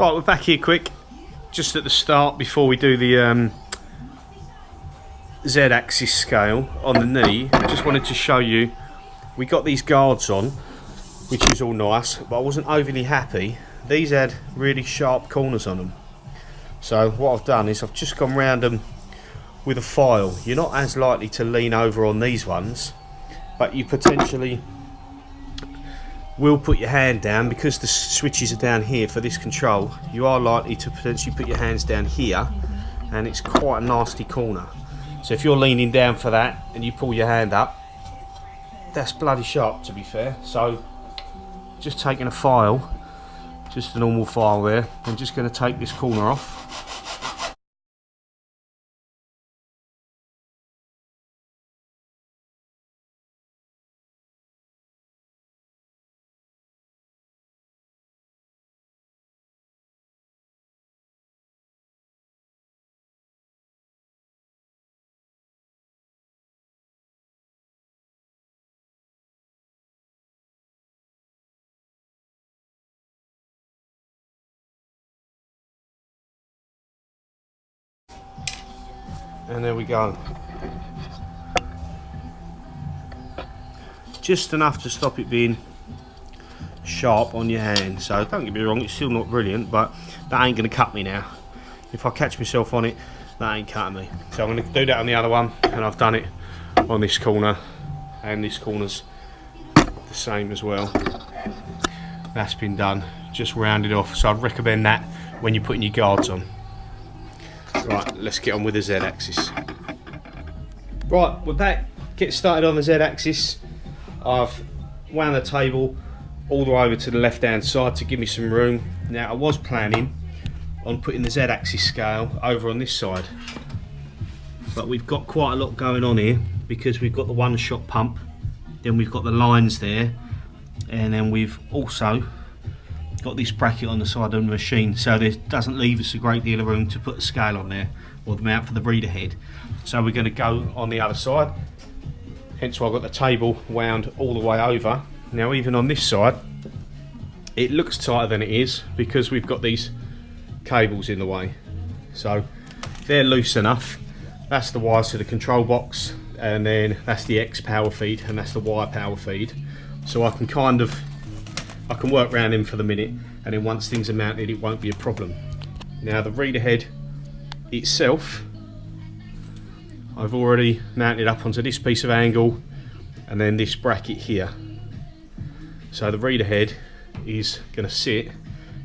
Right, we're back here quick, just at the start before we do the Z-axis scale on the knee. I just wanted to show you, we got these guards on, which is all nice, but I wasn't overly happy. These had really sharp corners on them. So what I've done is I've just gone round them with a file. You're not as likely to lean over on these ones, but you potentially will put your hand down because the switches are down here for this control. You are likely to potentially put your hands down here, and it's quite a nasty corner. So if you're leaning down for that and you pull your hand up, that's bloody sharp, to be fair. So just taking a file, just a normal file there, I'm just going to take this corner off. And there we go. Just enough to stop it being sharp on your hand. So don't get me wrong, it's still not brilliant, but that ain't going to cut me now. If I catch myself on it, that ain't cutting me. So I'm going to do that on the other one, and I've done it on this corner, and this corner's the same as well. That's been done, just rounded off. So I'd recommend that when you're putting your guards on. Right, let's get on with the Z-axis. Right, we're back. Get started on the Z-axis. I've wound the table all the way over to the left-hand side to give me some room. Now, I was planning on putting the Z-axis scale over on this side, but we've got quite a lot going on here because we've got the one-shot pump, then we've got the lines there, and then we've also got this bracket on the side of the machine, so this doesn't leave us a great deal of room to put the scale on there or the mount for the reader head. So we're going to go on the other side, hence why I've got the table wound all the way over. Now even on this side it looks tighter than it is because we've got these cables in the way, so they're loose enough. That's the wires to the control box, and then that's the X power feed, and that's the Y power feed. So I can work around him for the minute, and then once things are mounted it won't be a problem. Now the reader head itself, I've already mounted up onto this piece of angle and then this bracket here. So the reader head is going to sit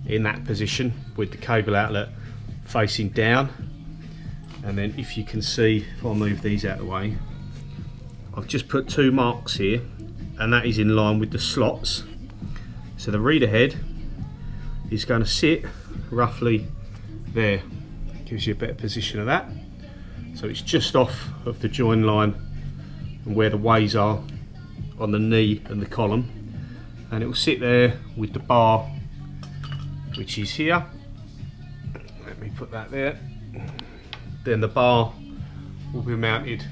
in that position with the cable outlet facing down, and then if you can see, if I move these out of the way, I've just put two marks here, and that is in line with the slots. So the reader head is going to sit roughly there. Gives you a better position of that. So it's just off of the join line and where the ways are on the knee and the column, and it will sit there with the bar, which is here. Let me put that there. Then the bar will be mounted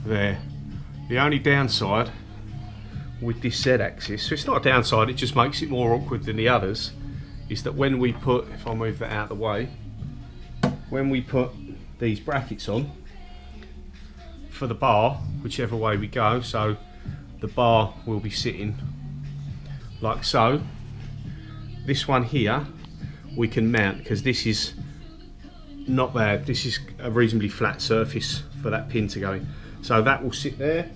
there. The only downside with this Z-axis, so it's not a downside, it just makes it more awkward than the others, is that when we put, if I move that out of the way, when we put these brackets on for the bar, whichever way we go, so the bar will be sitting like so. This one here we can mount because this is not bad, this is a reasonably flat surface for that pin to go in, so that will sit there.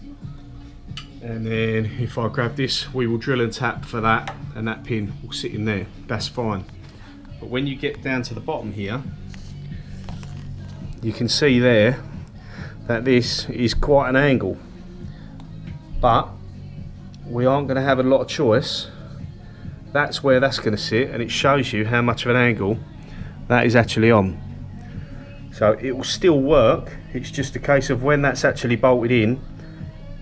And then if I grab this, we will drill and tap for that, and that pin will sit in there. That's fine. But when you get down to the bottom here, you can see there that this is quite an angle. But we aren't going to have a lot of choice. That's where that's going to sit, and it shows you how much of an angle that is actually on. So it will still work, it's just a case of when that's actually bolted in,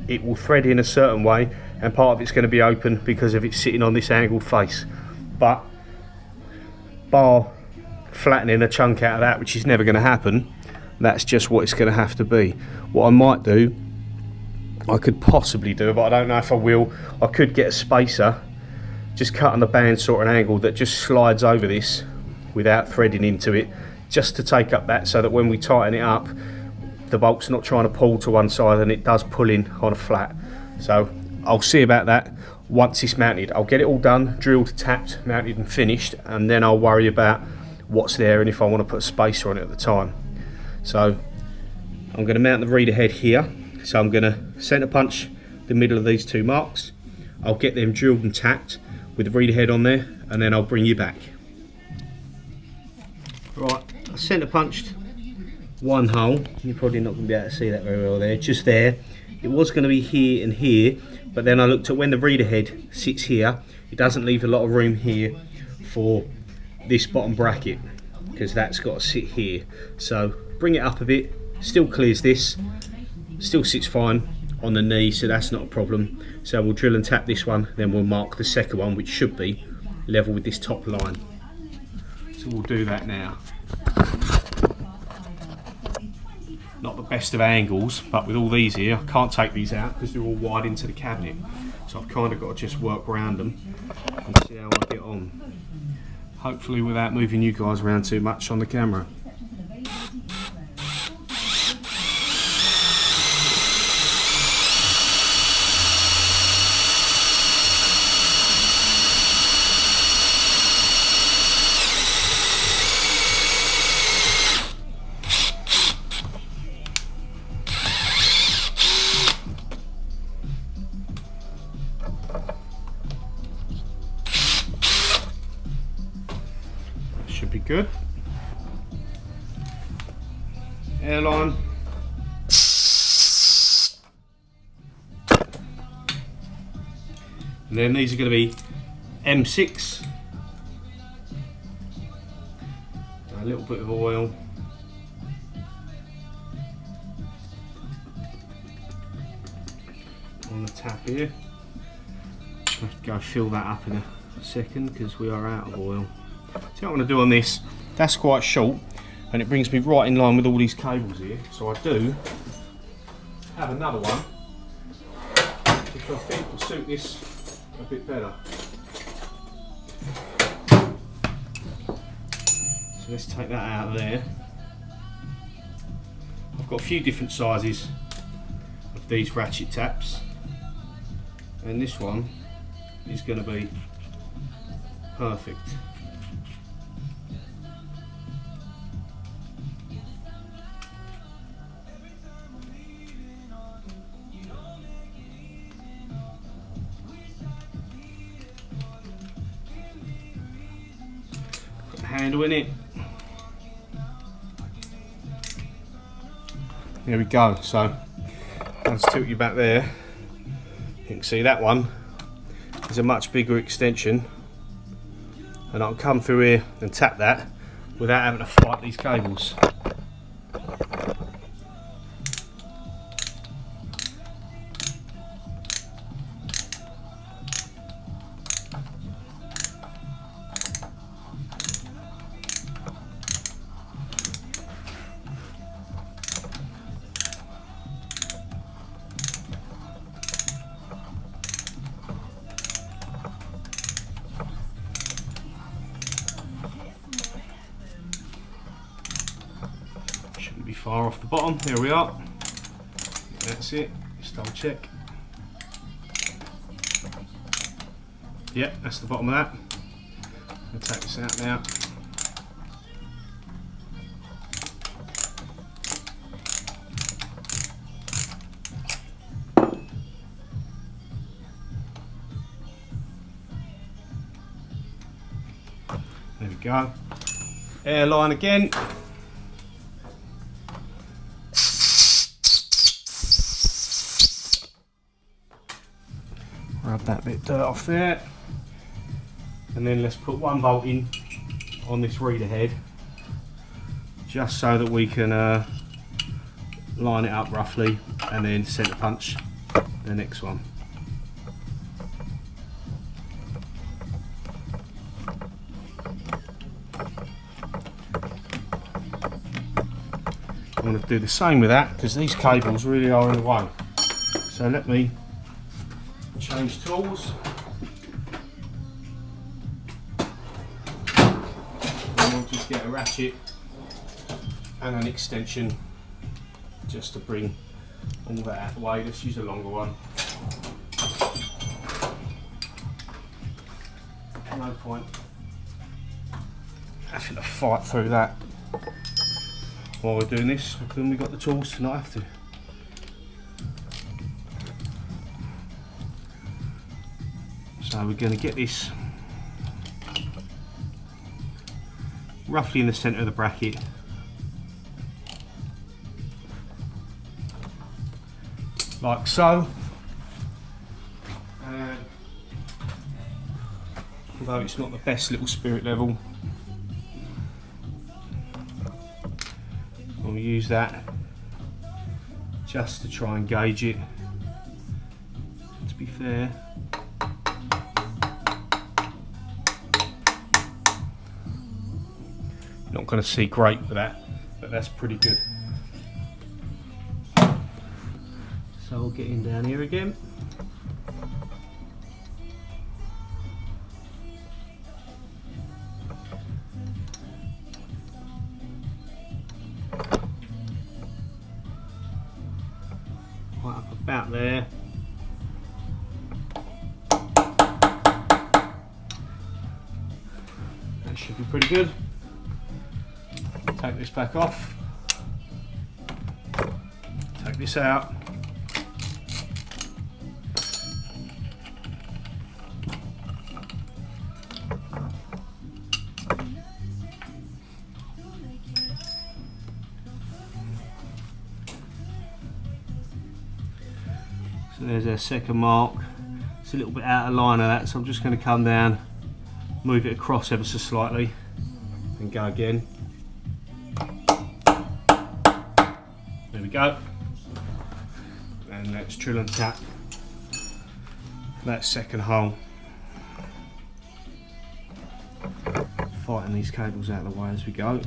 it will thread in a certain way, and part of it's going to be open because of it sitting on this angled face. But bar flattening a chunk out of that, which is never going to happen, that's just what it's going to have to be. What I might do, I could possibly do, but I don't know if I will, I could get a spacer, just cut on the band sort of an angle that just slides over this without threading into it, just to take up that, so that when we tighten it up, the bolt's not trying to pull to one side and it does pull in on a flat. So I'll see about that once it's mounted. I'll get it all done, drilled, tapped, mounted and finished, and then I'll worry about what's there and if I want to put a spacer on it at the time. So I'm going to mount the reader head here. So I'm going to centre punch the middle of these 2 marks. I'll get them drilled and tapped with the reader head on there, and then I'll bring you back. Right, I centre punched 1 hole. You're probably not going to be able to see that very well there, just there. It was going to be here and here, but then I looked at when the reader head sits here, it doesn't leave a lot of room here for this bottom bracket, because that's got to sit here. So bring it up a bit, still clears this, still sits fine on the knee, so that's not a problem. So we'll drill and tap this one, then we'll mark the second one, which should be level with this top line. So we'll do that now. Not the best of angles, but with all these here, I can't take these out because they're all wide into the cabinet. So I've kind of got to just work around them and see how I get on. Hopefully without moving you guys around too much on the camera. Should be good. Airline. And then these are going to be M6. A little bit of oil. On the tap here. I'll have to go fill that up in a second because we are out of oil. So what I'm going to do on this, that's quite short and it brings me right in line with all these cables here. So I do have another one which I think will suit this a bit better. So let's take that out of there. I've got a few different sizes of these ratchet taps, and this one is going to be perfect. Put the handle in it. There we go. So let's tilt you back there. You can see that one is a much bigger extension, and I'll come through here and tap that without having to fight these cables. Shouldn't be far off the bottom. Here we are. That's it. Just double check. Yep, that's the bottom of that. I'll take this out now. There we go. Airline again. Rub that bit of dirt off there. And then let's put one bolt in on this reader head, just so that we can line it up roughly, and then centre punch the next one. I'm going to do the same with that because these cables really are in the way. So let me change tools. And we'll ratchet and an extension just to bring all that out of the way. Let's use a longer one. No point having to fight through that while we're doing this, because then we've got the tools to not have to. So we're going to get this roughly in the centre of the bracket. Like so. Although it's not the best little spirit level, we'll use that just to try and gauge it. To be fair, not going to see great with that, but that's pretty good. So we'll get in down here again. Right up about there. That should be pretty good. Take this back off. Take this out. So there's our second mark. It's a little bit out of line of that, so I'm just going to come down, move it across ever so slightly, and go again. There we go. And let's drill and tap that second hole. Fighting these cables out of the way as we go.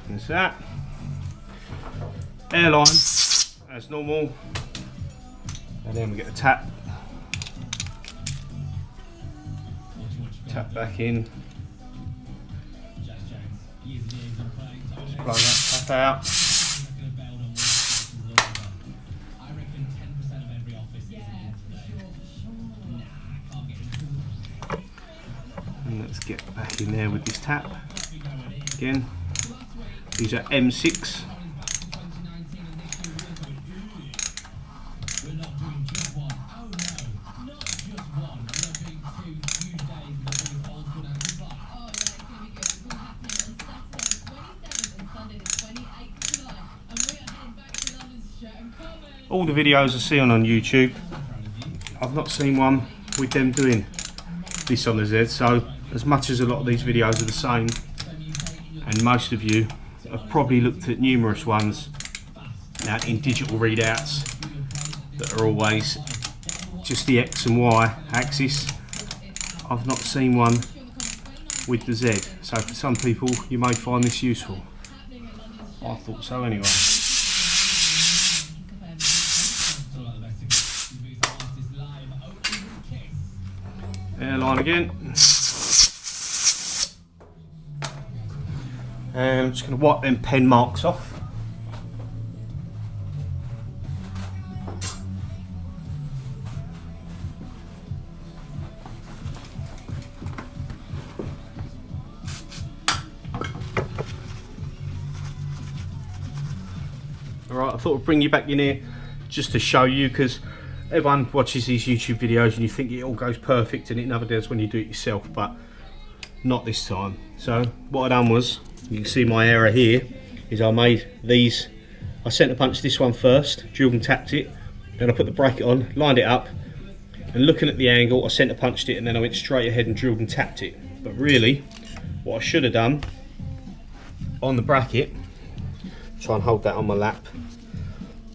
There's that. Airline as normal, and then we get the tap. Tap back in. Just blow that tap out. And let's get back in there with this tap again. These are M6. All the videos I see on YouTube, I've not seen one with them doing this on the Z, so as much as a lot of these videos are the same, and most of you have probably looked at numerous ones now in digital readouts that are always just the X and Y axis, I've not seen one with the Z, so for some people you may find this useful. I thought so anyway. Airline again. And I'm just going to wipe them pen marks off. Alright, I thought I'd bring you back in here just to show you, because everyone watches these YouTube videos and you think it all goes perfect, and it never does when you do it yourself, but not this time. So what I done was, you can see my error here, is I made these, I centre punched this one first, drilled and tapped it, then I put the bracket on, lined it up, and looking at the angle I centre punched it, and then I went straight ahead and drilled and tapped it. But really, what I should have done on the bracket, try and hold that on my lap,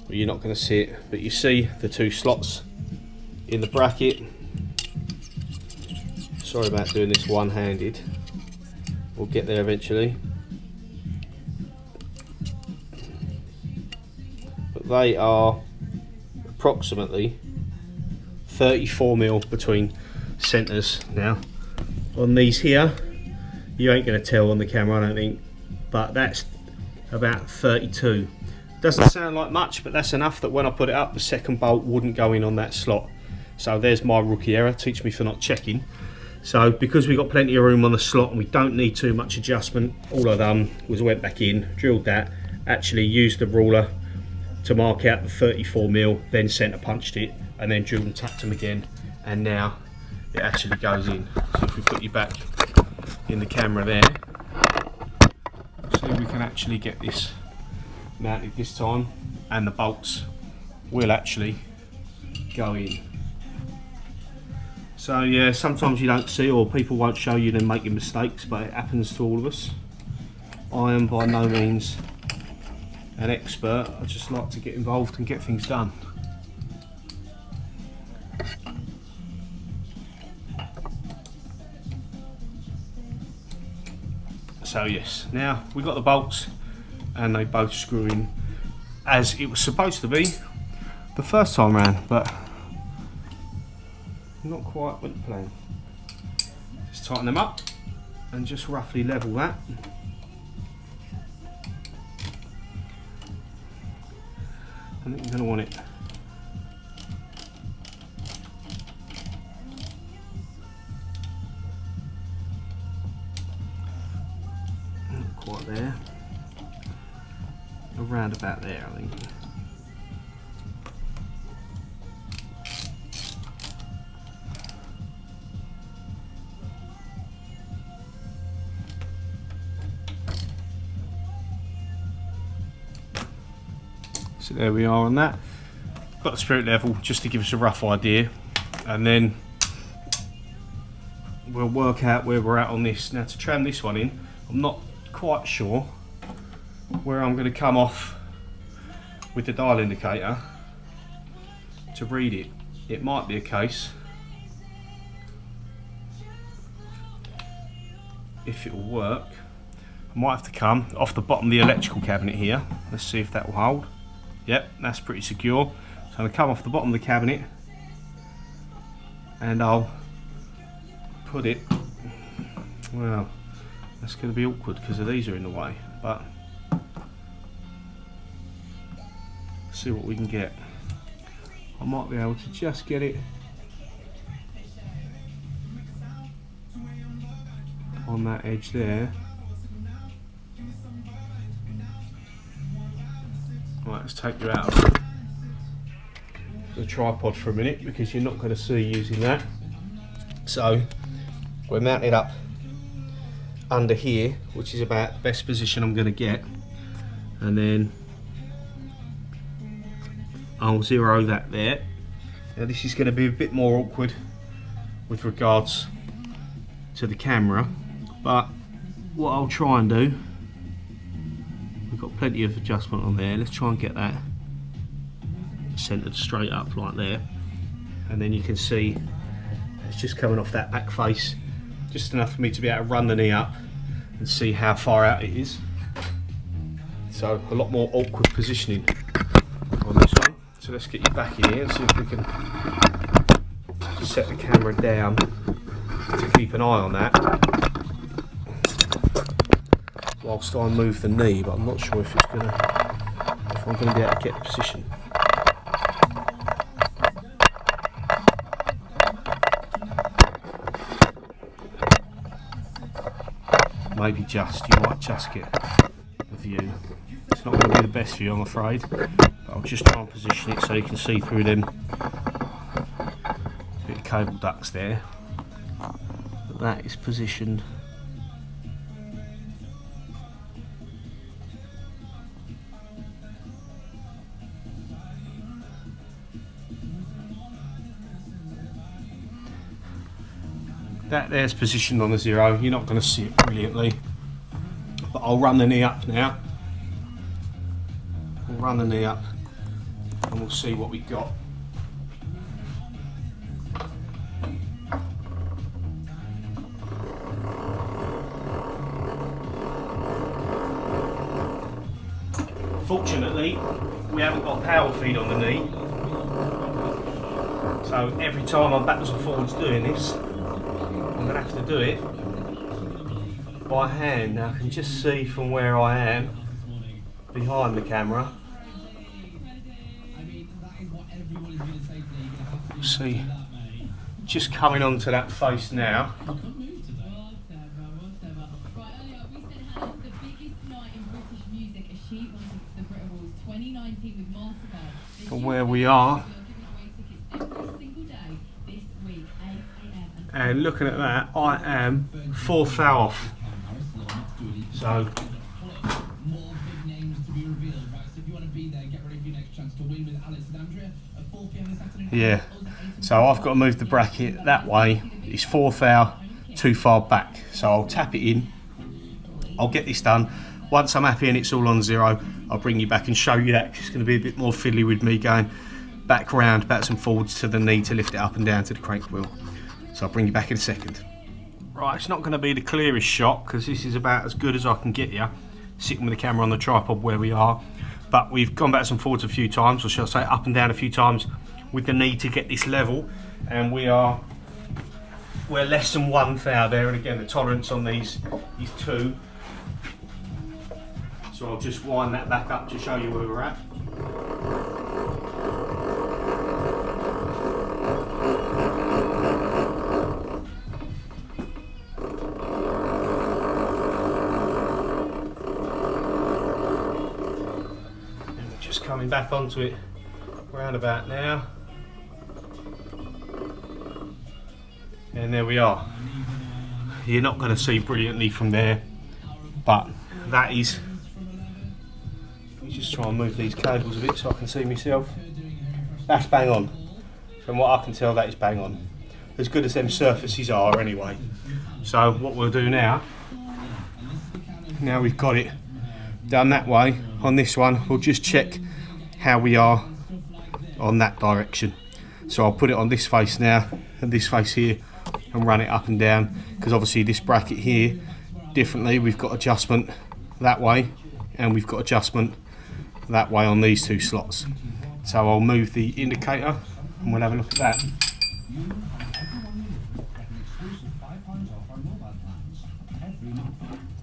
but you're not going to see it, but you see the two slots in the bracket. Sorry about doing this one-handed. We'll get there eventually. But they are approximately 34mm between centres now. On these here, you ain't going to tell on the camera, I don't think, but that's about 32. Doesn't sound like much, but that's enough that when I put it up, the second bolt wouldn't go in on that slot. So there's my rookie error. Teach me for not checking. So because we've got plenty of room on the slot and we don't need too much adjustment, all I done was went back in, drilled that, actually used the ruler to mark out the 34mm, then centre punched it, and then drilled and tapped them again, and now it actually goes in. So if we put you back in the camera there, see, we can actually get this mounted this time, and the bolts will actually go in. So yeah, sometimes you don't see, or people won't show you them making mistakes, but it happens to all of us. I am by no means an expert, I just like to get involved and get things done. So yes, now we've got the bolts and they both screw in as it was supposed to be the first time round, but not quite with the plan. Just tighten them up and just roughly level that. I think you're going to want it not quite there, around about there, I think. So there we are on that. Got the spirit level just to give us a rough idea, and then we'll work out where we're at on this. Now to tram this one in, I'm not quite sure where I'm going to come off with the dial indicator to read it. It might be a case, if it will work, I might have to come off the bottom of the electrical cabinet here. Let's see if that will hold. Yep, that's pretty secure. So I'm going to come off the bottom of the cabinet and I'll put it, well, that's going to be awkward because these are in the way, but see what we can get. I might be able to just get it on that edge there. Right, let's take you out of the tripod for a minute because you're not going to see using that. So we're mounted up under here, which is about the best position I'm going to get, and then I'll zero that there. Now this is going to be a bit more awkward with regards to the camera, but what I'll try and do, we've got plenty of adjustment on there, let's try and get that centered straight up like there, and then you can see it's just coming off that back face, just enough for me to be able to run the knee up and see how far out it is. So a lot more awkward positioning on this one. So let's get you back in here and see if we can set the camera down to keep an eye on that whilst I move the knee, but I'm not sure if I'm going to be able to get the position. Maybe you might just get the view. It's not going to be the best view, I'm afraid, but I'll just try and position it so you can see through them bit of cable ducts there. But that is positioned that there's positioned on the zero. You're not going to see it brilliantly, but I'll run the knee up now. We'll run the knee up and we'll see what we got. Unfortunately, we haven't got power feed on the knee, so every time I'm backwards and forwards doing this, I'm going to have to do it by hand. Now I can just see from where I am behind the camera. See, just coming onto that face now. From where we are, and looking at that, I am 4th hour off. So yeah, so I've got to move the bracket that way. It's 4th hour too far back, so I'll tap it in. I'll get this done. Once I'm happy and it's all on 0, I'll bring you back and show you that. It's going to be a bit more fiddly with me going back round, backwards and forwards to the knee to lift it up and down to the crank wheel. So I'll bring you back in a second. Right, it's not going to be the clearest shot because this is about as good as I can get you, sitting with the camera on the tripod where we are. But we've gone backwards and forwards a few times, or shall I say up and down a few times with the knee to get this level. And we're less than 1 thou there, and again the tolerance on these is 2. So I'll just wind that back up to show you where we're at. And we're just coming back onto it round about now. And there we are. You're not going to see brilliantly from there, but that is... Just try and move these cables a bit so I can see myself. That's bang on. From what I can tell, that is bang on. As good as them surfaces are anyway. So what we'll do now we've got it done that way, on this one, we'll just check how we are on that direction. So I'll put it on this face now, and this face here, and run it up and down, because obviously this bracket here, differently, we've got adjustment that way, and we've got adjustment that way on these 2 slots. So I'll move the indicator and we'll have a look at that.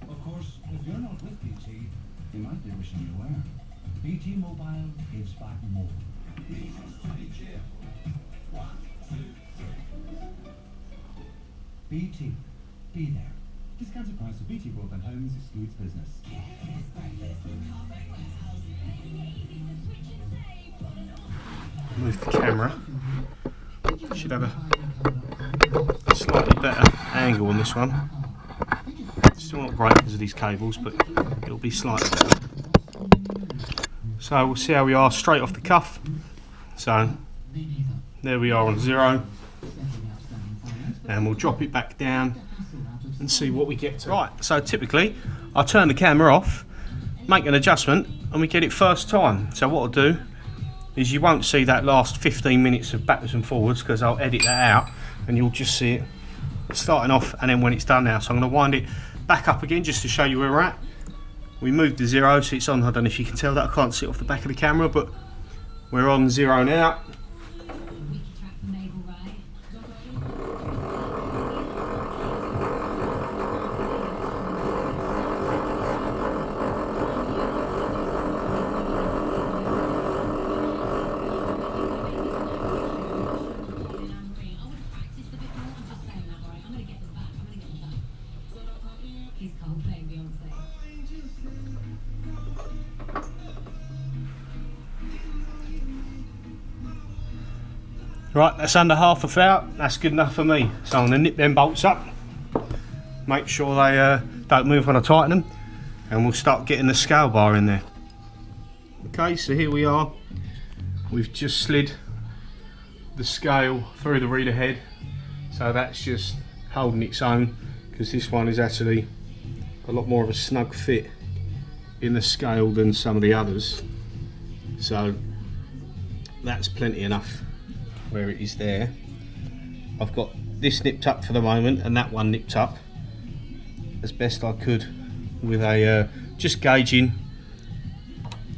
Of course, if you're not with BT, you might be wishing you were. BT Mobile gives back more. BT, be there. Discounted price of BT broadband homes excludes business. Move the camera. Should have a slightly better angle on this one. Still not great because of these cables, but it'll be slightly better. So we'll see how we are straight off the cuff. So there we are on 0, and we'll drop it back down and see what we get to. Right, so typically I turn the camera off, make an adjustment, and we get it first time. So what I'll do is you won't see that last 15 minutes of backwards and forwards because I'll edit that out, and you'll just see it starting off and then when it's done now. So I'm going to wind it back up again just to show you where we're at. We moved to 0, so it's on. I don't know if you can tell that, I can't see it off the back of the camera, but we're on 0 now. Right, that's under half a thou. That's good enough for me. So I'm going to nip them bolts up, make sure they don't move when I tighten them, and we'll start getting the scale bar in there. Okay, so here we are. We've just slid the scale through the reader head, so that's just holding its own, because this one is actually a lot more of a snug fit in the scale than some of the others. So that's plenty enough where it is there. I've got this nipped up for the moment and that one nipped up as best I could with a just gauging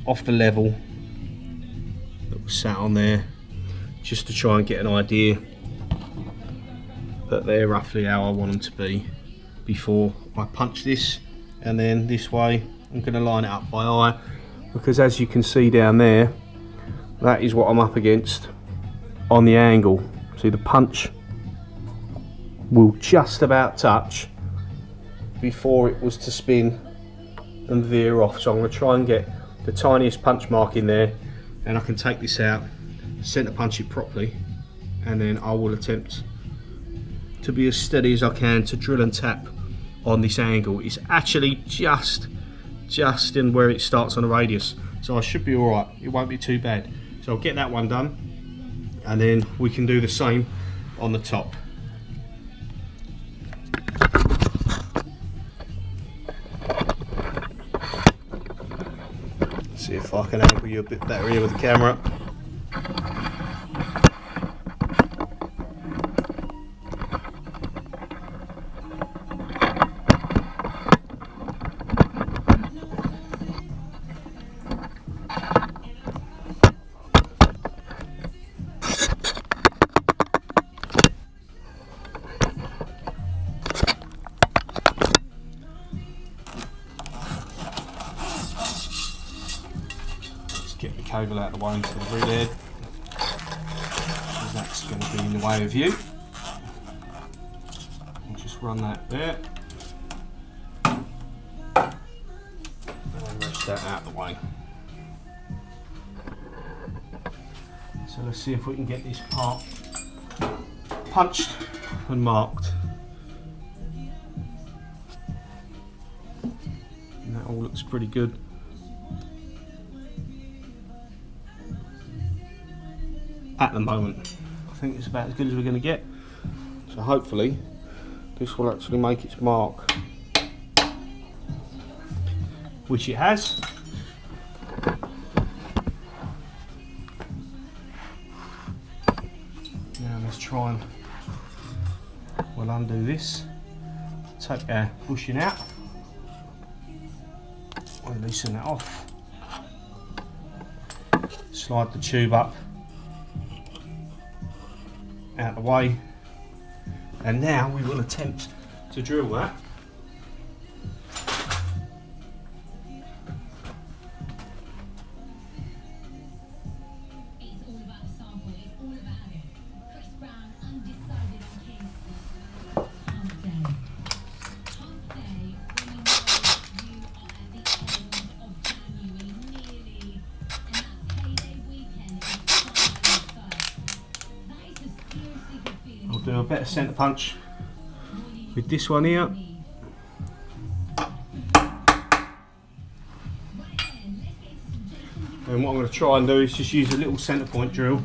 off the level that was sat on there, just to try and get an idea that they're roughly how I want them to be before I punch this. And then this way I'm going to line it up by eye, because as you can see down there, that is what I'm up against on the angle. See, the punch will just about touch before it was to spin and veer off. So I'm going to try and get the tiniest punch mark in there, and I can take this out, centre punch it properly, and then I will attempt to be as steady as I can to drill and tap on this angle. It's actually just in where it starts on the radius, so I should be alright. It won't be too bad. So I'll get that one done, and then we can do the same on the top. See if I can angle you a bit better here with the camera. Get the cable out of the way into the grid head, because that's going to be in the way of you. I'll just run that there, and rest that out of the way. So let's see if we can get this part punched and marked. And that all looks pretty good. At the moment, I think it's about as good as we're going to get. So hopefully this will actually make its mark, which it has. Now let's try and we'll undo this, take our bushing out, we'll loosen that off, slide the tube up out the way, and now we will attempt to drill that. Do a better centre punch with this one here. And what I'm going to try and do is just use a little centre point drill.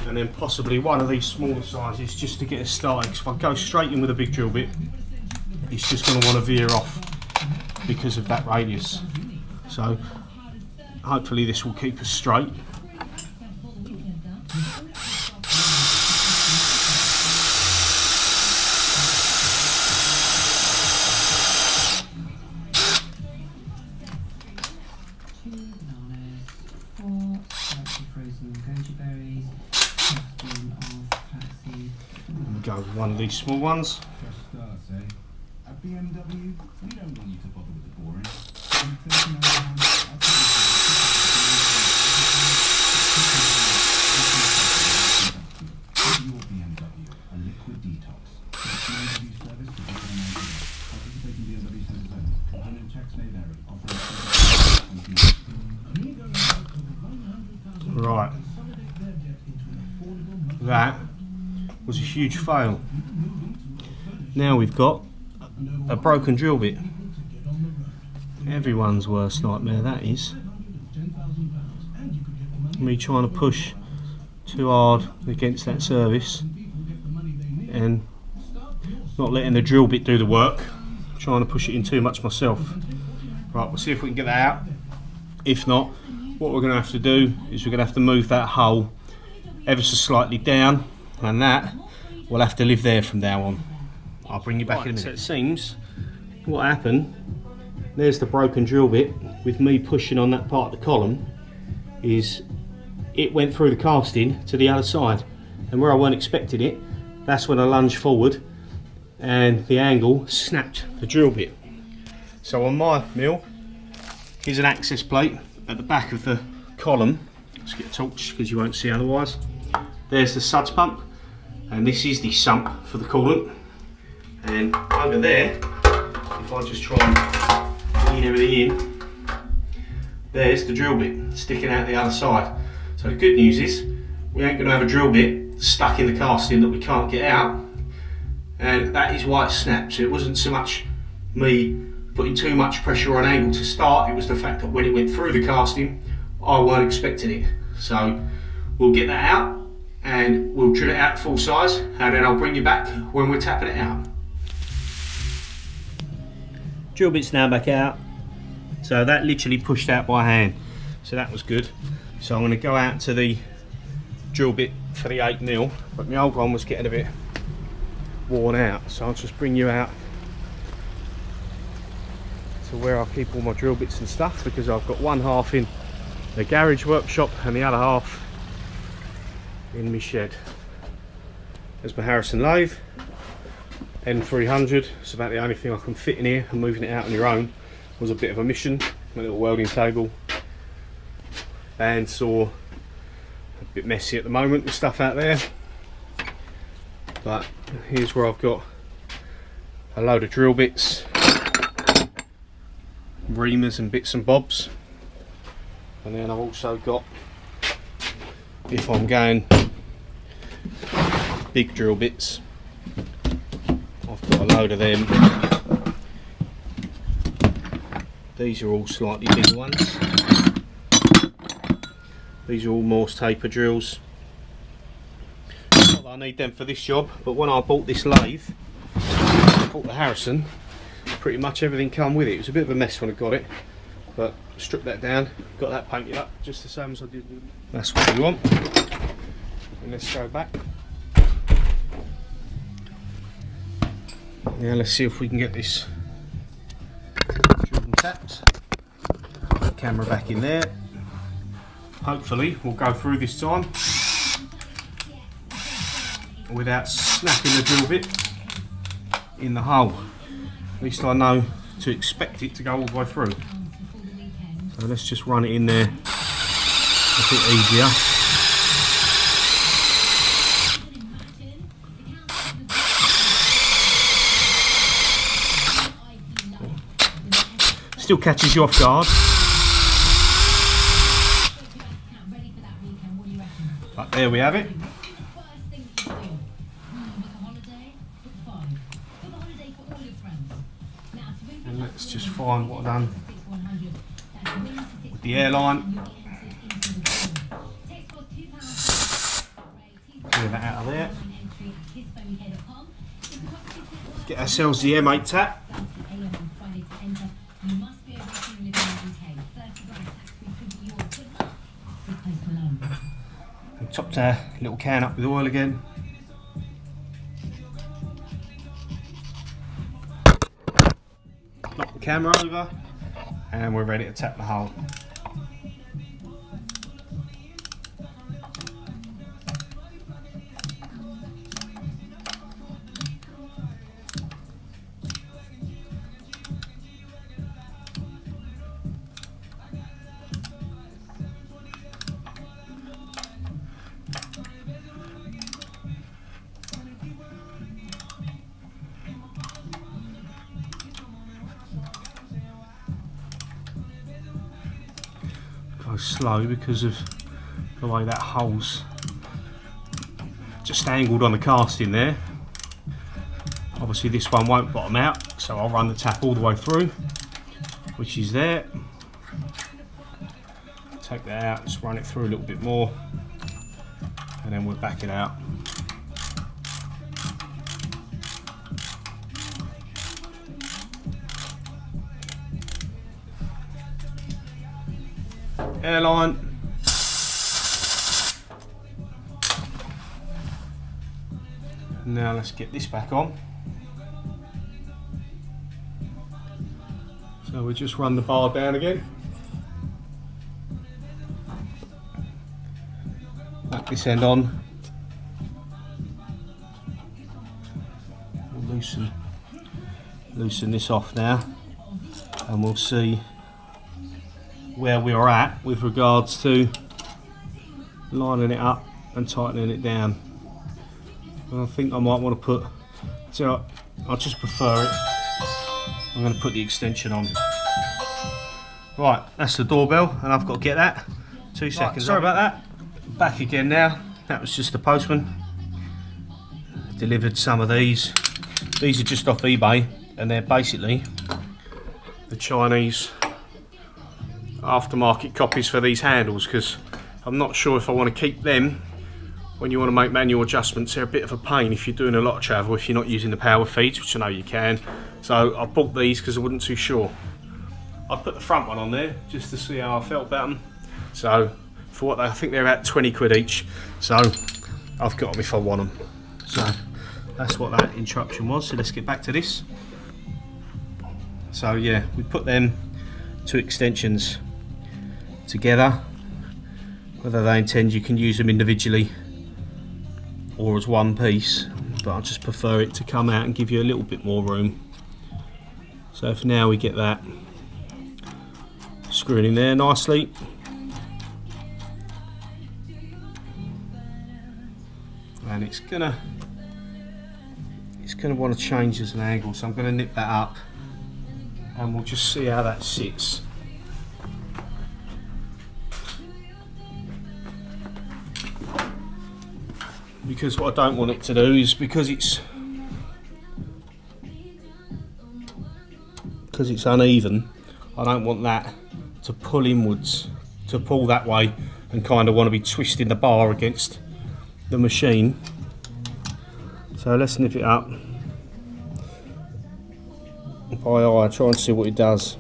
And then possibly one of these smaller sizes just to get us started. Because if I go straight in with a big drill bit, it's just going to want to veer off because of that radius. So hopefully this will keep us straight. And go with one of these small ones. At BMW, we don't want you to bother with the boring. Right, that was a huge fail. Now we've got a broken drill bit. Everyone's worst nightmare, that is. Me trying to push too hard against that surface and not letting the drill bit do the work, trying to push it in too much myself. Right, we'll see if we can get that out. If not, what we're going to have to do is we're going to have to move that hole ever so slightly down, and that we'll have to live there from now on. I'll bring you back in a minute. So it seems what happened, there's the broken drill bit with me pushing on that part of the column, is it went through the casting to the other side, and where I weren't expecting it, that's when I lunged forward and the angle snapped the drill bit. So on my mill, here's an access plate at the back of the column. Let's get a torch because you won't see otherwise. There's the suds pump, and this is the sump for the coolant. And over there, if I just try and clean everything in, there's the drill bit sticking out the other side. So the good news is we ain't going to have a drill bit stuck in the casting that we can't get out, and that is why it snapped. So it wasn't so much me putting too much pressure on angle to start, it was the fact that when it went through the casting, I weren't expecting it. So we'll get that out and we'll drill it out full size, and then I'll bring you back when we're tapping it out. Drill bit's now back out, so that literally pushed out by hand, so that was good. So I'm going to go out to the drill bit for the 8mm, but my old one was getting a bit worn out, so I'll just bring you out to where I keep all my drill bits and stuff, because I've got one half in the garage workshop and the other half in my shed. There's my Harrison lathe, N300. It's about the only thing I can fit in here, and moving it out on your own was a bit of a mission. My little welding table, bandsaw, a bit messy at the moment with stuff out there, but here's where I've got a load of drill bits, reamers and bits and bobs, and then I've also got, if I'm going big drill bits, I've got a load of them. These are all slightly bigger ones. These are all Morse taper drills. Not that I need them for this job, but when I bought this lathe, I bought the Harrison, pretty much everything come with it. It was a bit of a mess when I got it, but stripped that down, got that painted up just the same as I did. That's what we want. And let's go back. Now let's see if we can get this drilled and tapped. Put the camera back in there. Hopefully we'll go through this time without snapping the drill bit in the hole. At least I know to expect it to go all the way through. So let's just run it in there a bit easier. Still catches you off guard, but there we have it. And let's just find what I've done with the airline. Clear that out of there. Get ourselves the M8 tap. And topped our little can up with oil again. Knock the camera over, and we're ready to tap the hole. Go slow because of the way that hole's just angled on the casting there. Obviously this one won't bottom out, so I'll run the tap all the way through, which is there. Take that out, just run it through a little bit more, and then we'll back it out. Airline. Now let's get this back on. So we just run the bar down again. Back this end on. We'll loosen this off now, and we'll see where we are at with regards to lining it up and tightening it down. And I think I might want to put, so I just prefer it. I'm going to put the extension on. Right, that's the doorbell, and I've got to get that. 2 seconds. Right, sorry about that. Back again now. That was just the postman. Delivered some of these. These are just off eBay, and they're basically the Chinese aftermarket copies for these handles, because I'm not sure if I want to keep them. When you want to make manual adjustments, they're a bit of a pain if you're doing a lot of travel, if you're not using the power feeds, which I know you can. So I bought these because I wasn't too sure. I put the front one on there just to see how I felt about them. So for what I think they're about 20 quid each. So I've got them if I want them. So that's what that interruption was. So let's get back to this. So yeah, we put them 2 extensions together. Whether they intend you can use them individually or as one piece, but I just prefer it to come out and give you a little bit more room. So for now we get that screwing in there nicely. And it's gonna want to change as an angle, so I'm gonna nip that up and we'll just see how that sits. Because what I don't want it to do is, because it's uneven, I don't want that to pull inwards, to pull that way and kind of want to be twisting the bar against the machine. So let's nip it up by eye, try and see what it does.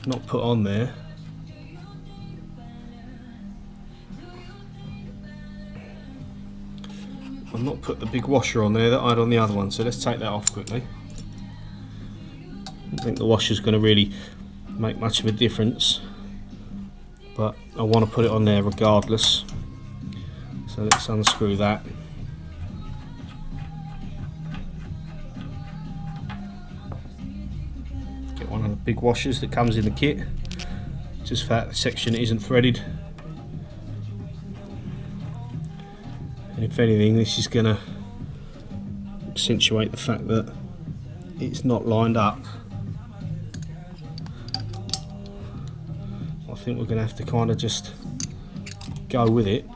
Not put on there. I've not put the big washer on there that I had on the other one, so let's take that off quickly. I don't think the washer's going to really make much of a difference, but I want to put it on there regardless. So let's unscrew that. One of the big washers that comes in the kit, just for that section isn't threaded. And if anything, this is going to accentuate the fact that it's not lined up. I think we're going to have to kind of just go with it,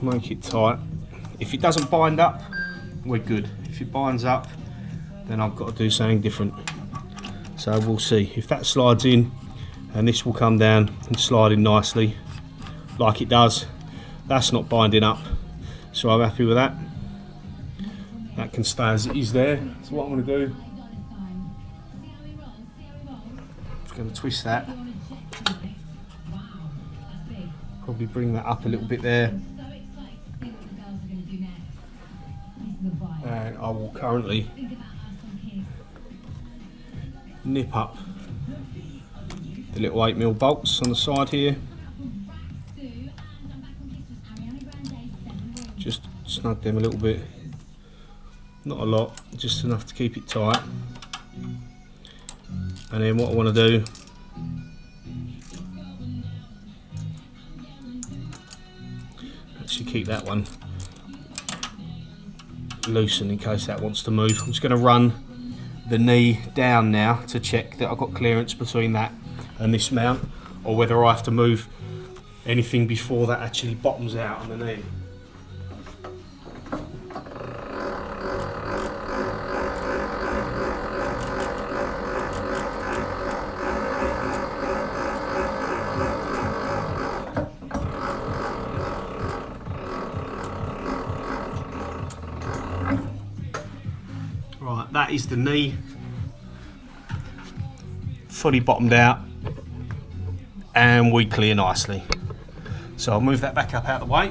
make it tight. If it doesn't bind up, we're good. If it binds up, then I've got to do something different. So we'll see. If that slides in, and this will come down and slide in nicely like it does, that's not binding up, so I'm happy with that. That can stay as it is there. So what I'm going to do, I'm just going to twist that, probably bring that up a little bit there, and I will currently nip up the little 8mm bolts on the side here. Just snug them a little bit, not a lot, just enough to keep it tight. And then what I want to do, actually keep that one loosen in case that wants to move. I'm just going to run the knee down now to check that I've got clearance between that and this mount, or whether I have to move anything before that actually bottoms out on the knee. Right, that is the knee, fully bottomed out, and we clear nicely. So I'll move that back up out of the way.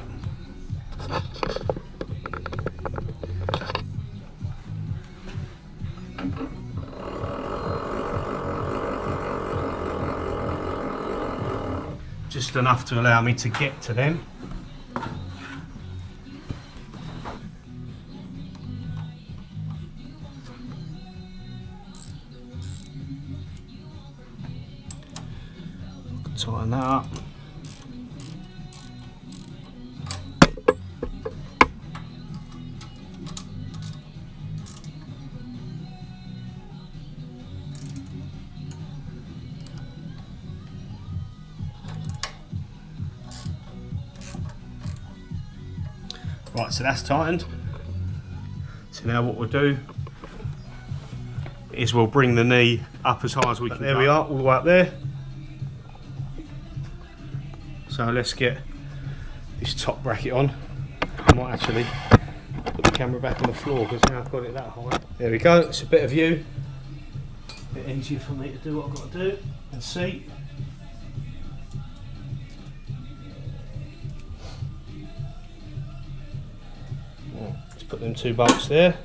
Just enough to allow me to get to them. Tighten that up. Right, so that's tightened. So now what we'll do is we'll bring the knee up as high as we can. There we are, all the way up there. So let's get this top bracket on. I might actually put the camera back on the floor because now I've got it that high. There we go, it's a better view. A bit easier for me to do what I've got to do and see. Let's put them 2 bolts there.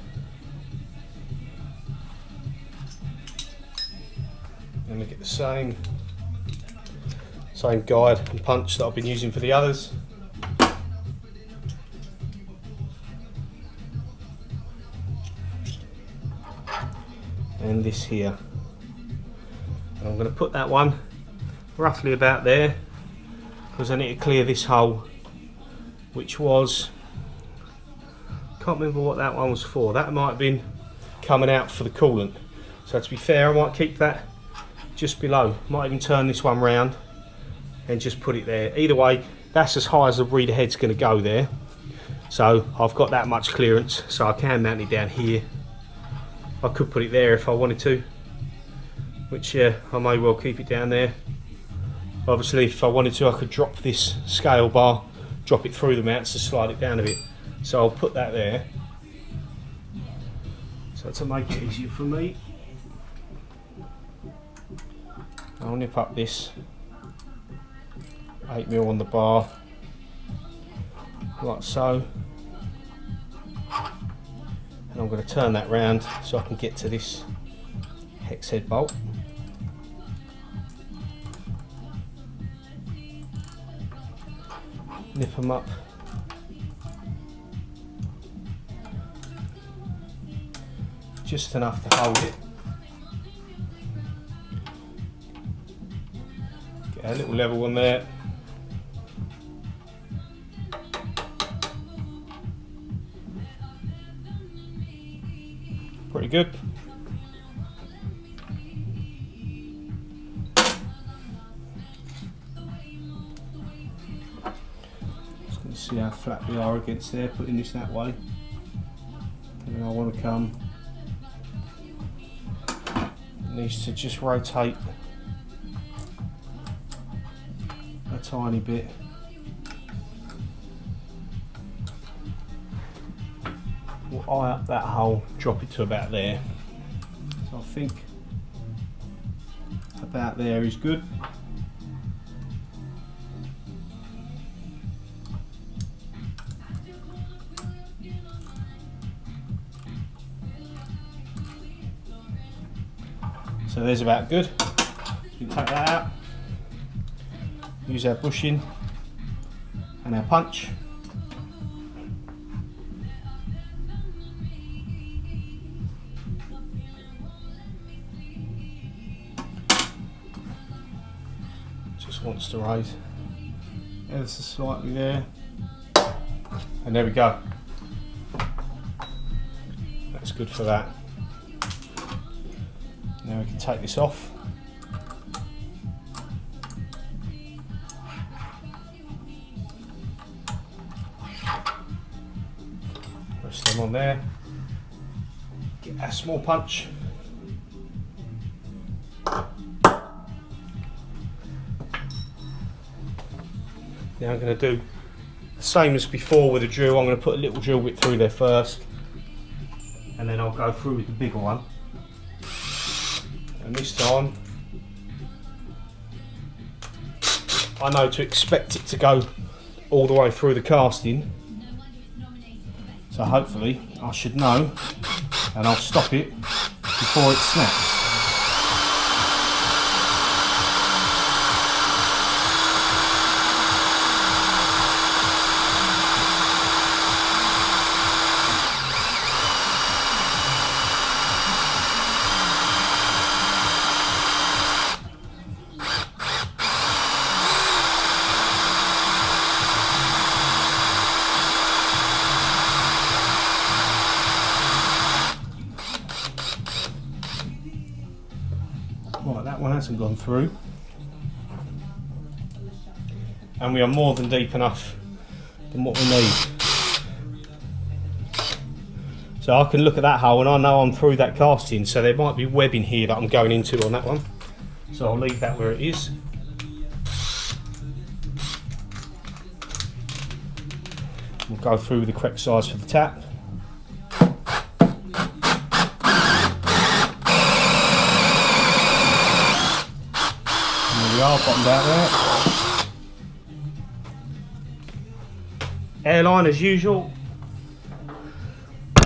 And we get the same guide and punch that I've been using for the others. And this here. And I'm going to put that one roughly about there because I need to clear this hole, which was, can't remember what that one was for. That might have been coming out for the coolant. So to be fair, I might keep that just below. Might even turn this one round and just put it there. Either way, that's as high as the reader head's going to go there. So I've got that much clearance, so I can mount it down here. I could put it there if I wanted to, which I may well keep it down there. Obviously, if I wanted to, I could drop this scale bar, drop it through the mounts to slide it down a bit. So I'll put that there. So to make it easier for me, I'll nip up this 8mm on the bar, like so. And I'm going to turn that round so I can get to this hex head bolt. Nip them up. Just enough to hold it. Get a little level one there. Pretty good. Just going to see how flat we are against there, putting this that way. And then I want to come. It needs to just rotate a tiny bit. We'll eye up that hole, drop it to about there. So I think about there is good. So there's about good. We can take that out, use our bushing and our punch. Just wants to raise ever so slightly there, and there we go. That's good for that. Now we can take this off. Rest them on there. Get our small punch. Now I'm going to do the same as before with the drill. I'm going to put a little drill bit through there first and then I'll go through with the bigger one. And this time I know to expect it to go all the way through the casting, so hopefully I should know, and I'll stop it before it snaps. Right, that one hasn't gone through, and we are more than deep enough than what we need. So I can look at that hole and I know I'm through that casting, so there might be webbing here that I'm going into on that one, so I'll leave that where it is. We'll go through with the correct size for the tap. Bottomed out there. Airline as usual.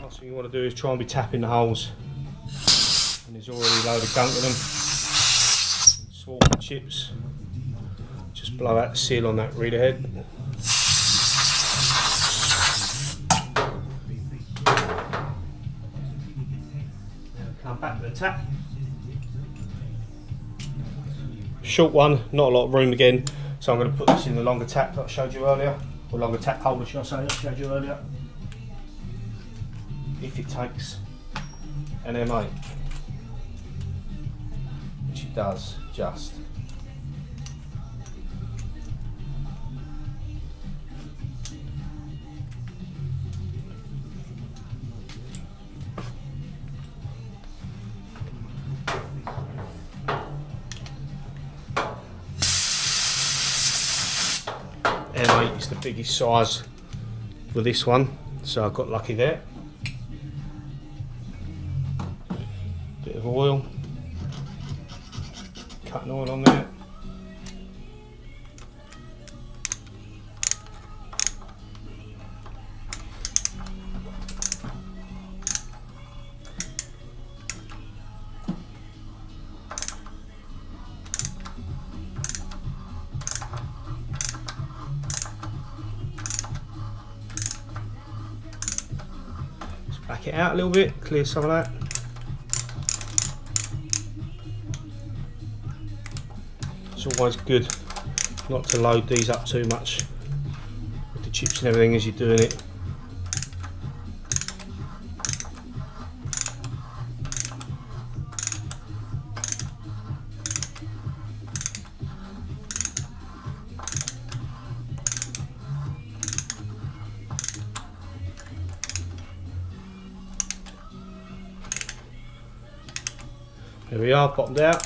Last thing you want to do is try and be tapping the holes, and there's already a load of gunk in them. Swarm chips. Just blow out the seal on that reader head. Now come back to the tap. Short one, not a lot of room again, so I'm going to put this in the longer tap that I showed you earlier, or longer tap holder should I say, that I showed you earlier, if it takes an M8, which it does, just. M8 is the biggest size for this one, so I got lucky there. Bit of oil, cutting oil on there. Back it out a little bit, clear some of that. It's always good not to load these up too much with the chips and everything as you're doing it. There we are, bottomed out.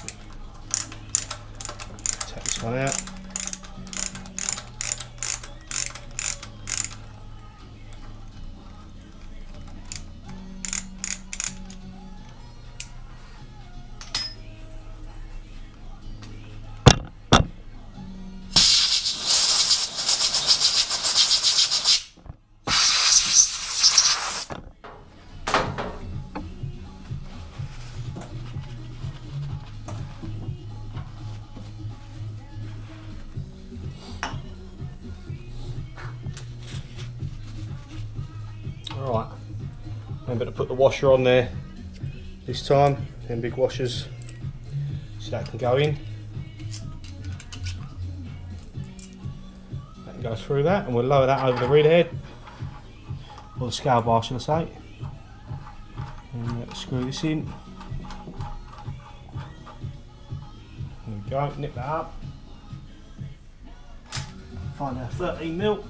Take this one out. Alright, remember to put the washer on there this time, them big washers, so that can go in. That can go through that, and we'll lower that over the reader head, or the scale bar should I say. And let's screw this in. There we go, nip that up. Find our 13mm.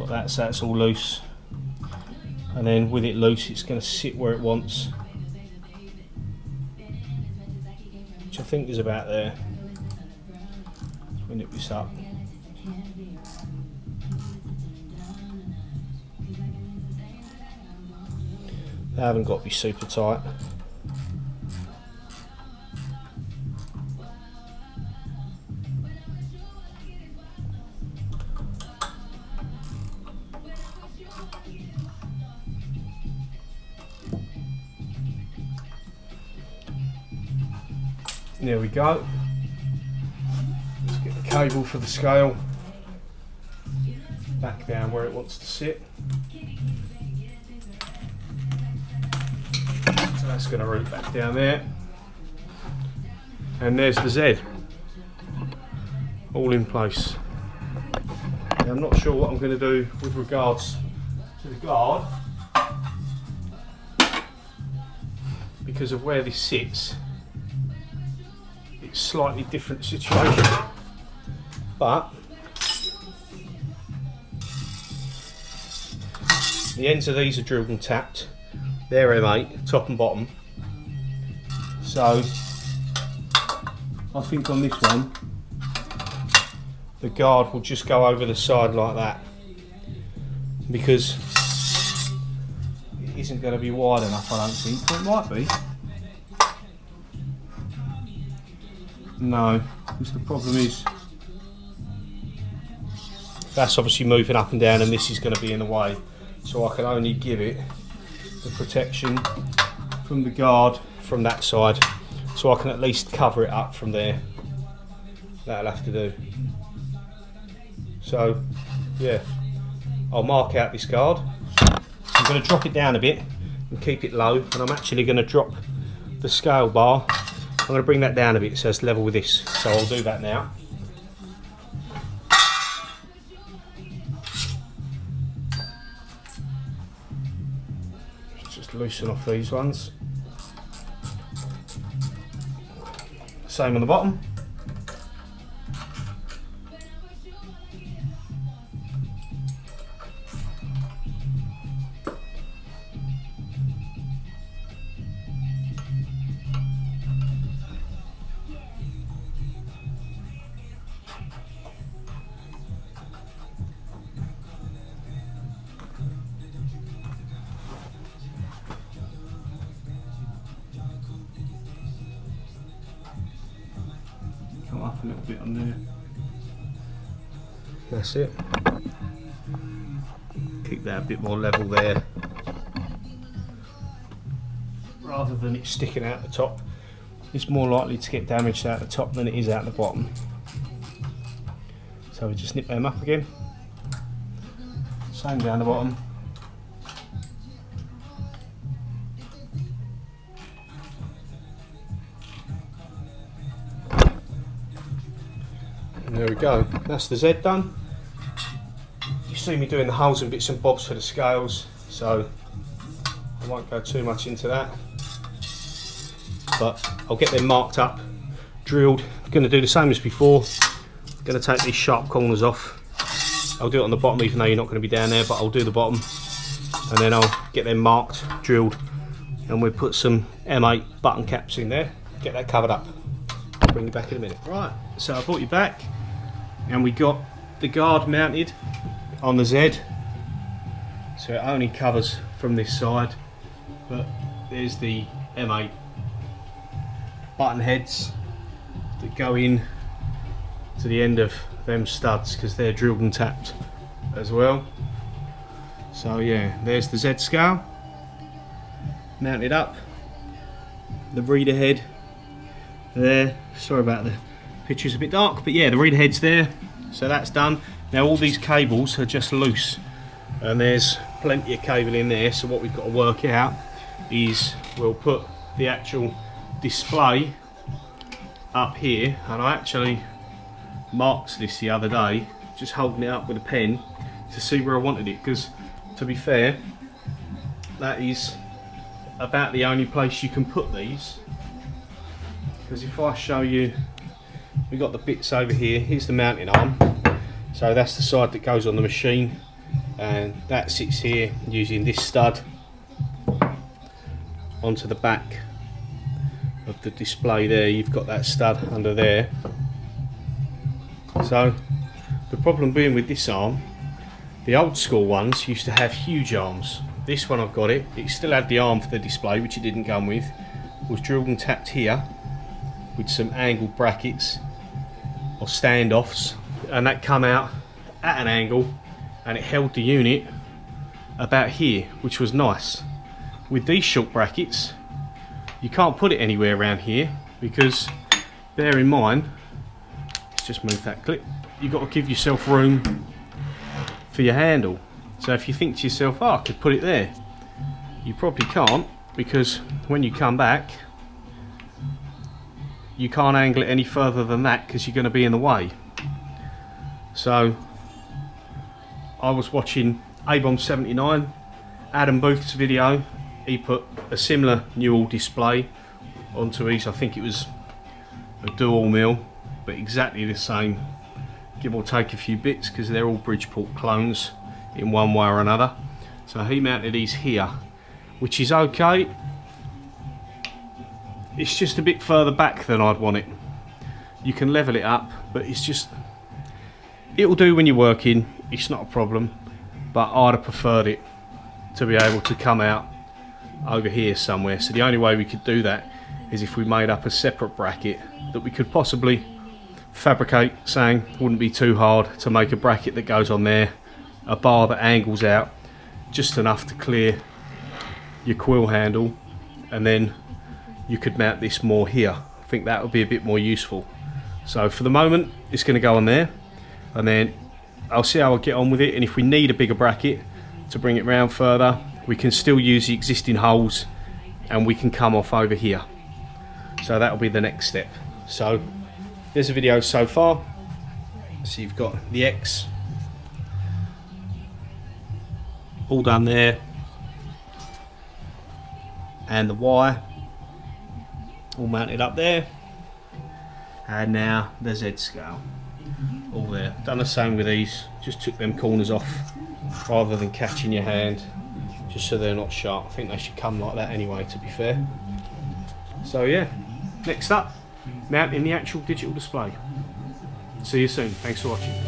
got that, so that's all loose. And then with it loose, it's going to sit where it wants, which I think is about there. Let's nip this up. They haven't got to be super tight. There we go. Let's get the cable for the scale back down where it wants to sit. So that's going to route back down there. And there's the Z. All in place. Now, I'm not sure what I'm going to do with regards to the guard, because of where this sits. It's a slightly different situation, but the ends of these are drilled and tapped. They're M8, top and bottom. So I think on this one, the guard will just go over the side like that, because it isn't going to be wide enough, I don't think. It might be. No, because the problem is that's obviously moving up and down, and this is going to be in the way. So I can only give it the protection from the guard from that side, so I can at least cover it up from there. That'll have to do. So yeah, I'll mark out this guard. I'm going to drop it down a bit and keep it low, and I'm actually going to drop the scale bar. I'm going to bring that down a bit so it's level with this. So I'll do that now. Just loosen off these ones. Same on the bottom. Come up a little bit on there. That's it. Keep that a bit more level there, rather than it sticking out the top. It's more likely to get damaged out the top than it is out the bottom. So we just nip them up again. Same down the bottom. And there we go. That's the Z done. You see me doing the holes and bits and bobs for the scales, so I won't go too much into that. But I'll get them marked up, drilled. I'm going to do the same as before. I'm going to take these sharp corners off. I'll do it on the bottom, even though you're not going to be down there, but I'll do the bottom. And then I'll get them marked, drilled, and we'll put some M8 button caps in there. Get that covered up. I'll bring you back in a minute. Right, so I brought you back, and we got the guard mounted on the Z. So it only covers from this side, but there's the M8 button heads that go in to the end of them studs, because they're drilled and tapped as well. So yeah, there's the Z scale mounted up, the reader head there. Sorry about the picture's a bit dark, but yeah, the reader head's there, so that's done. Now all these cables are just loose, and there's plenty of cable in there, so what we've got to work out is we'll put the actual display up here, and I actually marked this the other day, just holding it up with a pen to see where I wanted it, because to be fair, that is about the only place you can put these. Because if I show you, we've got the bits over here. Here's the mounting arm, so that's the side that goes on the machine, and that sits here using this stud onto the back of the display there. You've got that stud under there. So the problem being with this arm, the old school ones used to have huge arms. This one, I've got it still had the arm for the display, which it didn't come with, was drilled and tapped here with some angled brackets or standoffs, and that come out at an angle and it held the unit about here, which was nice. With these short brackets, you can't put it anywhere around here because, bear in mind, let's just move that clip, you've got to give yourself room for your handle. So if you think to yourself, oh, I could put it there, you probably can't, because when you come back you can't angle it any further than that because you're going to be in the way. So I was watching A-Bomb79, Adam Booth's video. He put a similar Newall display onto his, I think it was a dual mill, but exactly the same, give or take a few bits, because they're all Bridgeport clones in one way or another. So he mounted these here, which is okay. It's just a bit further back than I'd want it. You can level it up, but it's just, it'll do when you're working, it's not a problem, but I'd have preferred it to be able to come out over here somewhere. So the only way we could do that is if we made up a separate bracket that we could possibly fabricate, saying wouldn't be too hard to make a bracket that goes on there, a bar that angles out just enough to clear your quill handle, and then you could mount this more here. I think that would be a bit more useful. So for the moment it's going to go on there, and then I'll see how I get on with it, and if we need a bigger bracket to bring it round further, we can still use the existing holes and we can come off over here. So that'll be the next step. So there's a video so far. So you've got the X all done there, and the Y all mounted up there, and now the Z scale all there. Done the same with these, just took them corners off rather than catching your hand, just so they're not sharp. I think they should come like that anyway, to be fair. So yeah, next up, mounting the actual digital display. See you soon, thanks for watching.